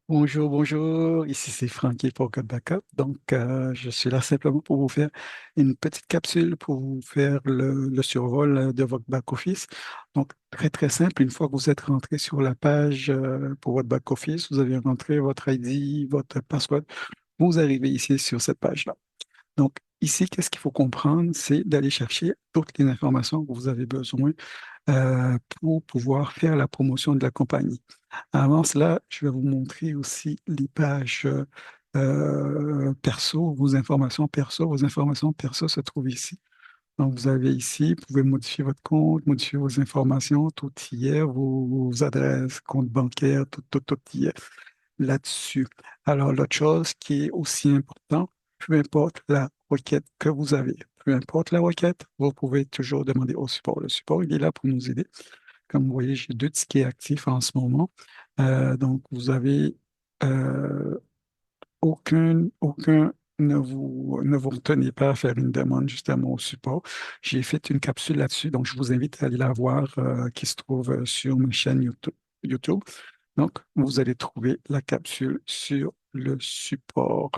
Bonjour, bonjour. Ici c'est Francky pour Code Backup. Je suis là simplement pour vous faire une petite capsule pour vous faire le survol de votre back-office. Donc, très, très simple. Une fois que vous êtes rentré sur la page pour votre back-office, vous avez rentré votre ID, votre password. Vous arrivez ici sur cette page-là. Donc, ici, qu'est-ce qu'il faut comprendre? C'est d'aller chercher toutes les informations que vous avez besoin pour pouvoir faire la promotion de la compagnie. Avant cela, je vais vous montrer aussi les pages perso, vos informations perso. Vos informations perso se trouvent ici. Donc, vous avez ici, vous pouvez modifier votre compte, modifier vos informations, tout y est, vos adresses, comptes bancaires, tout y est là-dessus. Alors, l'autre chose qui est aussi important, peu importe la requête que vous avez, peu importe la requête, vous pouvez toujours demander au support. Le support, il est là pour nous aider. Comme vous voyez, j'ai deux tickets actifs en ce moment. Donc, vous avez aucun ne vous retenez pas à faire une demande justement au support. J'ai fait une capsule là-dessus, donc je vous invite à aller la voir qui se trouve sur ma chaîne YouTube. Donc, vous allez trouver la capsule sur le support.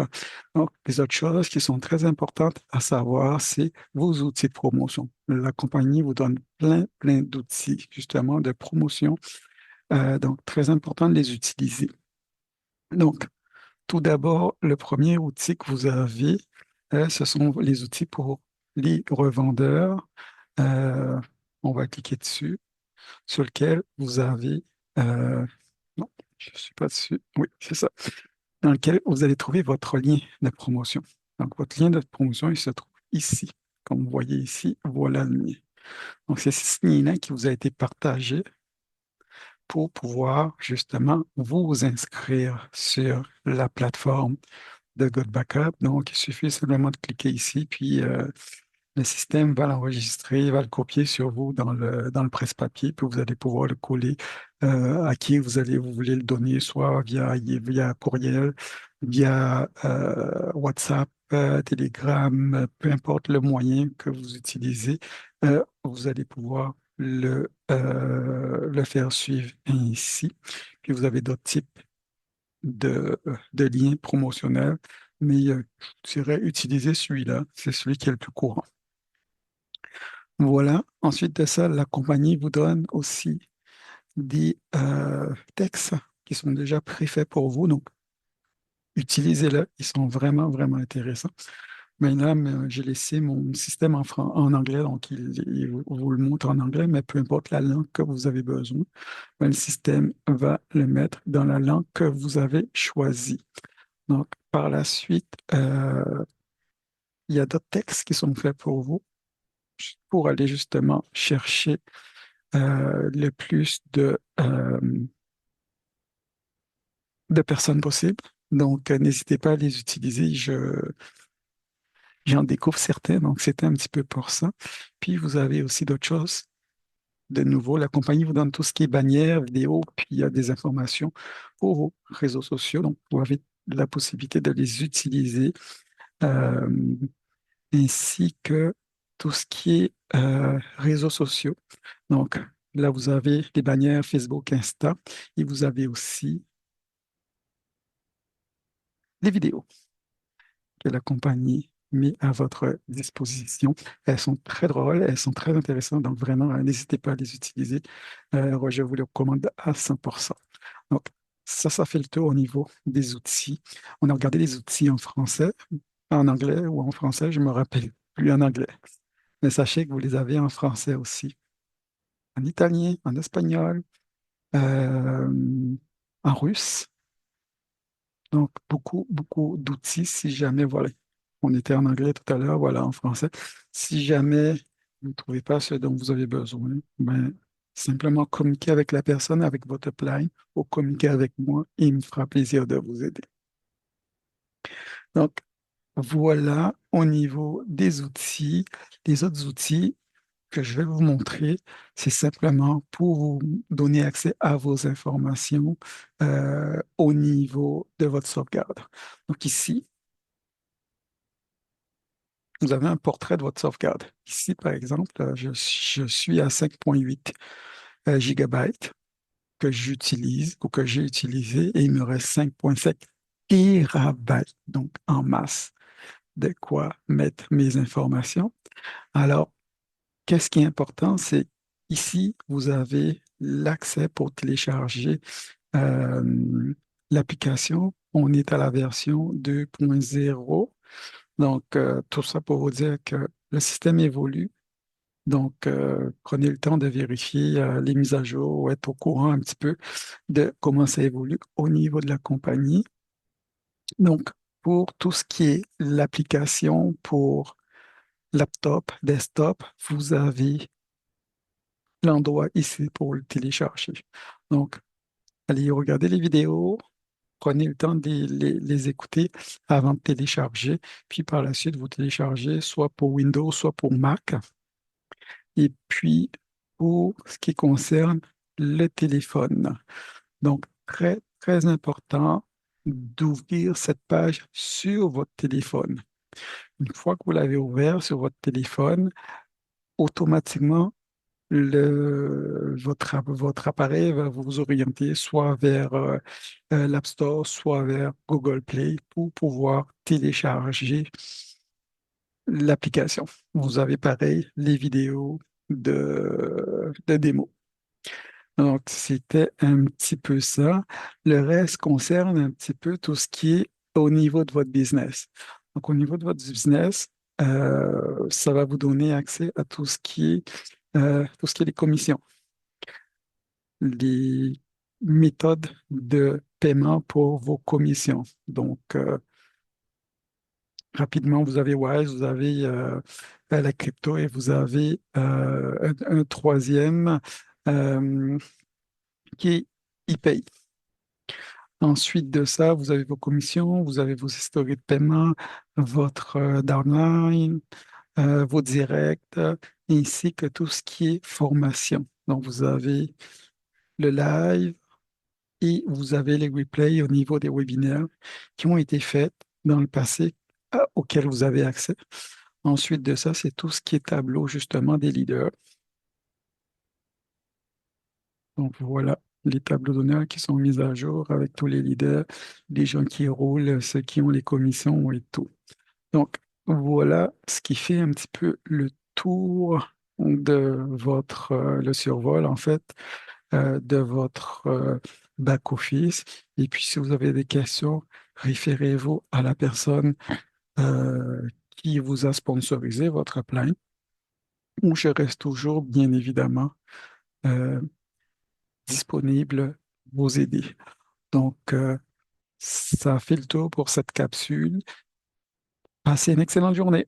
Donc, les autres choses qui sont très importantes à savoir, c'est vos outils de promotion. La compagnie vous donne plein d'outils justement de promotion. Donc, très important de les utiliser. Donc, tout d'abord, le premier outil que vous avez, ce sont les outils pour les revendeurs. Euh, on va cliquer dessus, sur lequel vous avez... non, je ne suis pas dessus. Oui, c'est ça. Dans lequel vous allez trouver votre lien de promotion. Donc, votre lien de promotion, il se trouve ici. Comme vous voyez ici, voilà le lien. Donc, c'est ce lien-là qui vous a été partagé pour pouvoir justement vous inscrire sur la plateforme de Good Backup. Donc, il suffit simplement de cliquer ici, puis le système va l'enregistrer, va le copier sur vous dans le presse-papier, puis vous allez pouvoir le coller à qui vous voulez le donner, soit via courriel, via WhatsApp, Telegram, peu importe le moyen que vous utilisez, vous allez pouvoir le faire suivre ainsi. Puis vous avez d'autres types de liens promotionnels, mais je dirais utiliser celui-là, c'est celui qui est le plus courant. Voilà. Ensuite de ça, la compagnie vous donne aussi des textes qui sont déjà préfaits pour vous. Donc, utilisez-les. Ils sont vraiment intéressants. Mais là, j'ai laissé mon système en anglais, donc il vous le montre en anglais, mais peu importe la langue que vous avez besoin, ben, le système va le mettre dans la langue que vous avez choisie. Donc, par la suite, il y a d'autres textes qui sont faits pour vous, pour aller justement chercher le plus de personnes possibles. Donc, n'hésitez pas à les utiliser. J'en découvre certains, donc c'était un petit peu pour ça. Puis, vous avez aussi d'autres choses. De nouveau, la compagnie vous donne tout ce qui est bannière, vidéo, puis il y a des informations pour vos réseaux sociaux. Donc, vous avez la possibilité de les utiliser, euh, ainsi que tout ce qui est réseaux sociaux. Donc, là, vous avez les bannières Facebook, Insta, et vous avez aussi les vidéos que la compagnie met à votre disposition. Elles sont très drôles, elles sont très intéressantes, donc vraiment, n'hésitez pas à les utiliser. Je vous les recommande à 100%. Donc, ça fait le tour au niveau des outils. On a regardé les outils en français, en anglais ou en français, je me rappelle plus en anglais. Mais sachez que vous les avez en français aussi, en italien, en espagnol, euh, en russe. Donc, beaucoup d'outils si jamais, voilà, on était en anglais tout à l'heure, voilà, en français. Si jamais vous ne trouvez pas ce dont vous avez besoin, ben, simplement communiquer avec la personne, avec votre upline, ou communiquer avec moi, et il me fera plaisir de vous aider. Donc, voilà au niveau des outils. Les autres outils que je vais vous montrer, c'est simplement pour vous donner accès à vos informations au niveau de votre sauvegarde. Donc ici, vous avez un portrait de votre sauvegarde. Ici, par exemple, je suis à 5,8 gigabytes. que j'utilise ou que j'ai utilisé et il me reste 5,7 térabytes, donc en masse, de quoi mettre mes informations. Alors, qu'est-ce qui est important, c'est ici, vous avez l'accès pour télécharger euh, l'application. On est à la version 2.0. Donc, tout ça pour vous dire que le système évolue. Donc, prenez le temps de vérifier les mises à jour ou être au courant un petit peu de comment ça évolue au niveau de la compagnie. Donc, pour tout ce qui est l'application pour laptop, desktop, vous avez l'endroit ici pour le télécharger. Donc, allez regarder les vidéos, prenez le temps de les écouter avant de télécharger, puis par la suite, vous téléchargez soit pour Windows, soit pour Mac. Et puis, pour ce qui concerne le téléphone, donc très, très important d'ouvrir cette page sur votre téléphone. Une fois que vous l'avez ouvert sur votre téléphone, automatiquement, votre appareil va vous orienter soit vers l'App Store, soit vers Google Play pour pouvoir télécharger l'application. Vous avez pareil les vidéos de démo. Donc, c'était un petit peu ça. Le reste concerne un petit peu tout ce qui est au niveau de votre business. Donc, au niveau de votre business, ça va vous donner accès à tout ce qui est les commissions, les méthodes de paiement pour vos commissions. Donc, rapidement, vous avez Wise, vous avez la crypto et vous avez un troisième euh, qui est ePay. Ensuite de ça, vous avez vos commissions, vous avez vos historiques de paiement, votre downline, vos directs, ainsi que tout ce qui est formation. Donc, vous avez le live et vous avez les replays au niveau des webinaires qui ont été faits dans le passé auxquels vous avez accès. Ensuite de ça, c'est tout ce qui est tableau justement des leaders. Donc voilà les tableaux d'honneur qui sont mis à jour avec tous les leaders, les gens qui roulent, ceux qui ont les commissions et tout. Donc voilà ce qui fait un petit peu le tour de le survol en fait, de votre back-office. Et puis si vous avez des questions, référez-vous à la personne qui vous a sponsorisé votre upline. Ou je reste toujours, bien évidemment, euh, disponible pour vous aider. Donc, ça fait le tour pour cette capsule. Passez une excellente journée.